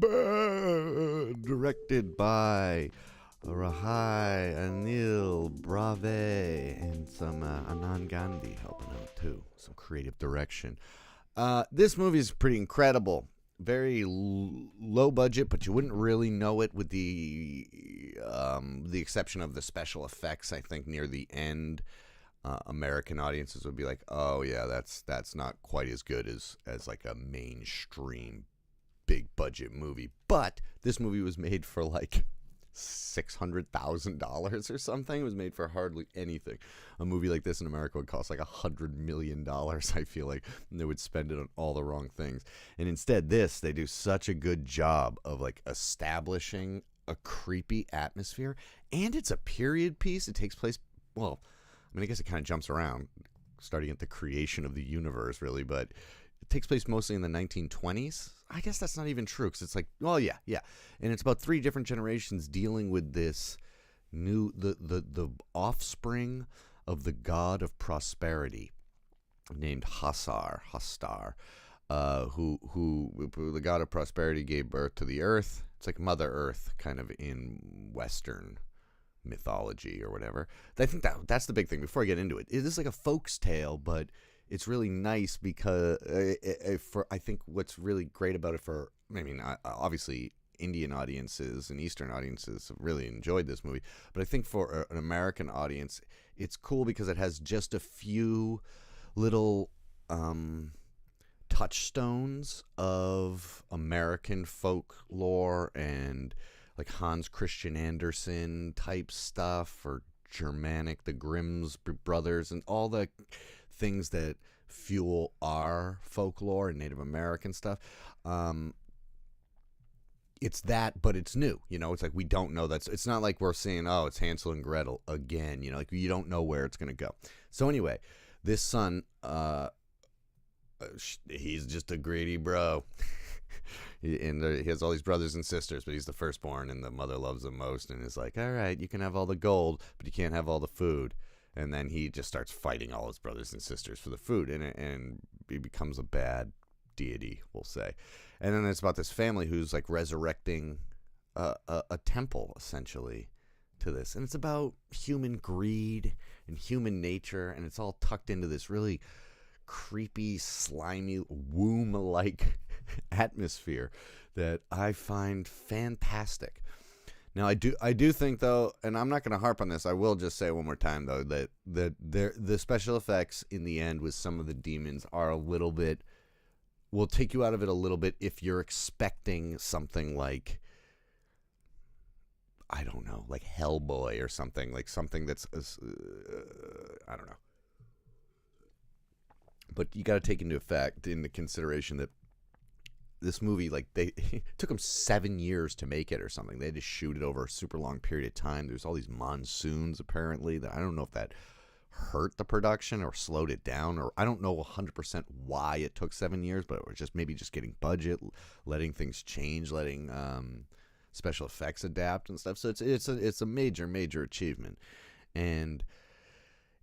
Tumbbad, directed by Rahai Anil Brave and some Anand Gandhi helping out too. Some creative direction. This movie is pretty incredible. Very low budget, but you wouldn't really know it with the exception of the special effects. I think near the end, American audiences would be like, "Oh yeah, that's not quite as good as like a mainstream big budget movie." But this movie was made for like $600,000 or something. It was made for hardly anything. A movie like this in America would cost like $100 million. I feel like, and they would spend it on all the wrong things. And instead, they do such a good job of like establishing a creepy atmosphere. And it's a period piece. It takes place, well, I mean, I guess it kind of jumps around, starting at the creation of the universe, really, but it takes place mostly in the 1920s. I guess that's not even true because it's like, well, yeah. And it's about three different generations dealing with this the offspring of the god of prosperity named Hastar, who the god of prosperity gave birth to the earth. It's like Mother Earth kind of in Western mythology or whatever. I think that's the big thing. Before I get into it, it is like a folk's tale, but it's really nice because I think what's really great about it obviously Indian audiences and Eastern audiences have really enjoyed this movie, but I think for an American audience, it's cool because it has just a few little touchstones of American folklore and like Hans Christian Andersen type stuff, or Germanic, the Grimm's brothers, and all the things that fuel our folklore and Native American stuff. It's that, but it's new. It's like we don't know. It's not like we're saying, oh, it's Hansel and Gretel again. Like you don't know where it's going to go. So anyway, this son, he's just a greedy bro. And he has all these brothers and sisters, but he's the firstborn, and the mother loves him most and is like, all right, you can have all the gold, but you can't have all the food. And then he just starts fighting all his brothers and sisters for the food, and he becomes a bad deity, we'll say. And then it's about this family who's like resurrecting a temple, essentially, to this. And it's about human greed and human nature, and it's all tucked into this really creepy, slimy, womb-like atmosphere that I find fantastic. Now, I do think, though, and I'm not going to harp on this, I will just say one more time, though, that the special effects in the end with some of the demons are a little bit, will take you out of it a little bit if you're expecting something like, I don't know, like Hellboy or something, like something that's, I don't know. But you got to take into consideration that this movie, like it took them 7 years to make it or something. They had to shoot it over a super long period of time. There's all these monsoons apparently that I don't know if that hurt the production or slowed it down, or I don't know 100% why it took 7 years, but it was just maybe just getting budget, letting things change, letting special effects adapt and stuff. So it's a major achievement, and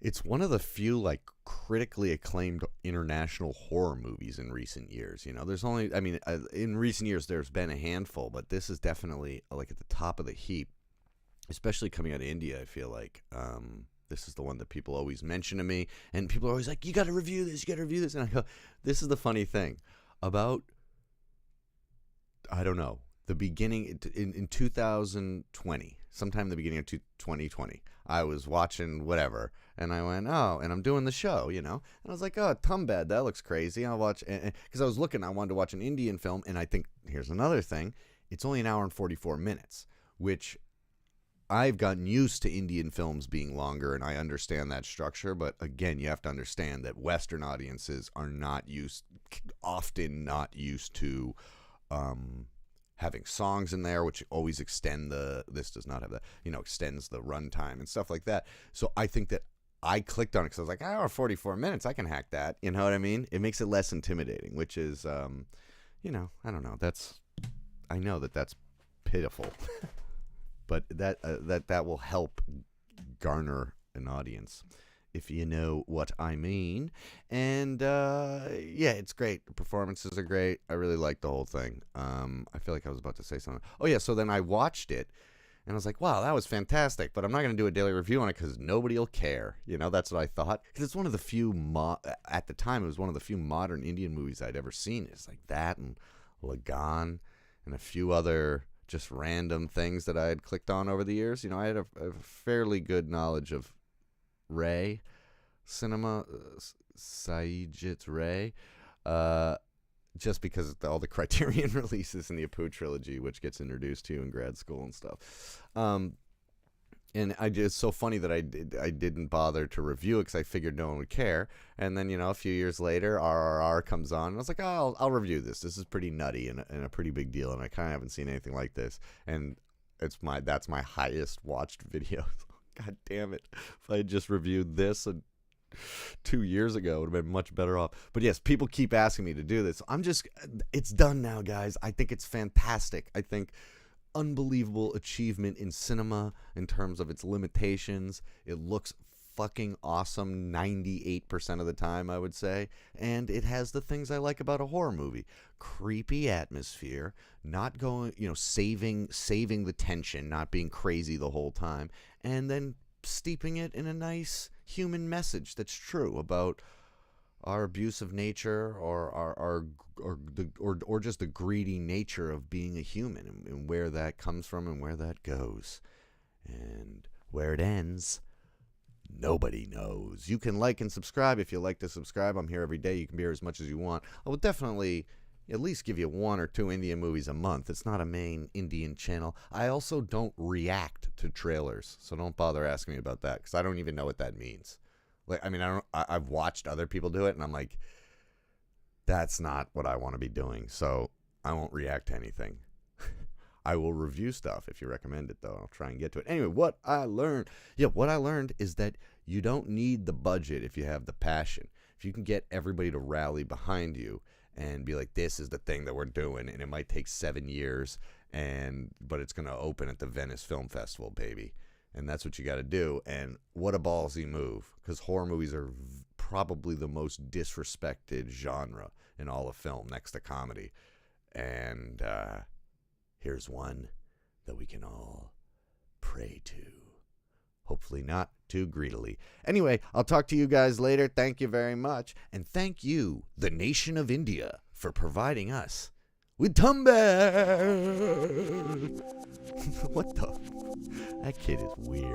it's one of the few like critically acclaimed international horror movies in recent years. There's only, in recent years there's been a handful, but this is definitely like at the top of the heap, especially coming out of India. I feel like this is the one that people always mention to me, and people are always like, you got to review this, and I go, this is the funny thing about, I don't know, the beginning in 2020, sometime in the beginning of 2020, I was watching whatever, and I went, oh, and I'm doing the show, and I was like, oh, Tumbbad, that looks crazy. I'll watch, because I wanted to watch an Indian film, and I think, here's another thing, it's only an hour and 44 minutes, which I've gotten used to Indian films being longer, and I understand that structure, but again, you have to understand that Western audiences are often not used to having songs in there, which always extend this does not have that, extends the runtime and stuff like that. So I think that I clicked on it because I was like, hour 44 minutes, I can hack that. You know what I mean? It makes it less intimidating, which is, I don't know. I know that's pitiful, but that will help garner an audience if you know what I mean. And yeah, it's great. The performances are great. I really like the whole thing. I feel like I was about to say something. Oh yeah, so then I watched it, and I was like, wow, that was fantastic. But I'm not going to do a daily review on it because nobody will care. You know, that's what I thought. Because it's one of the few, at the time, it was one of the few modern Indian movies I'd ever seen. It's like that and Lagan and a few other just random things that I had clicked on over the years. You know, I had a fairly good knowledge of Ray cinema, Satyajit Ray, just because of all the Criterion releases in the Apu trilogy, which gets introduced to you in grad school and stuff. And it's so funny that I didn't bother to review it because I figured no one would care. And then, you know, a few years later, RRR comes on, and I was like, oh, I'll review this. This is pretty nutty and a pretty big deal, and I kind of haven't seen anything like this. And that's my highest watched video. God damn it! If I had just reviewed this 2 years ago, it would have been much better off. But yes, people keep asking me to do this. It's done now, guys. I think it's fantastic. I think unbelievable achievement in cinema in terms of its limitations. It looks fucking awesome 98% of the time, I would say. And it has the things I like about a horror movie. Creepy atmosphere, not going, you know, saving the tension, not being crazy the whole time, and then steeping it in a nice human message that's true about our abusive nature or just the greedy nature of being a human, and where that comes from and where that goes. And where it ends, nobody knows. You can like and subscribe if you like to subscribe. I'm here every day. You can be here as much as you want. I will definitely at least give you 1 or 2 Indian movies a month. It's not a main Indian channel. I also don't react to trailers, so don't bother asking me about that, because I don't even know what that means. Like, I mean, I've watched other people do it, and I'm like, that's not what I want to be doing, so I won't react to anything. I will review stuff if you recommend it, though. I'll try and get to it. Anyway, what I learned is that you don't need the budget if you have the passion. If you can get everybody to rally behind you and be like, this is the thing that we're doing, and it might take 7 years, but it's going to open at the Venice Film Festival, baby. And that's what you got to do. And what a ballsy move, because horror movies are probably the most disrespected genre in all of film, next to comedy. And here's one that we can all pray to. Hopefully not too greedily. Anyway, I'll talk to you guys later. Thank you very much. And thank you, the nation of India, for providing us with Tumbbad. What the? That kid is weird.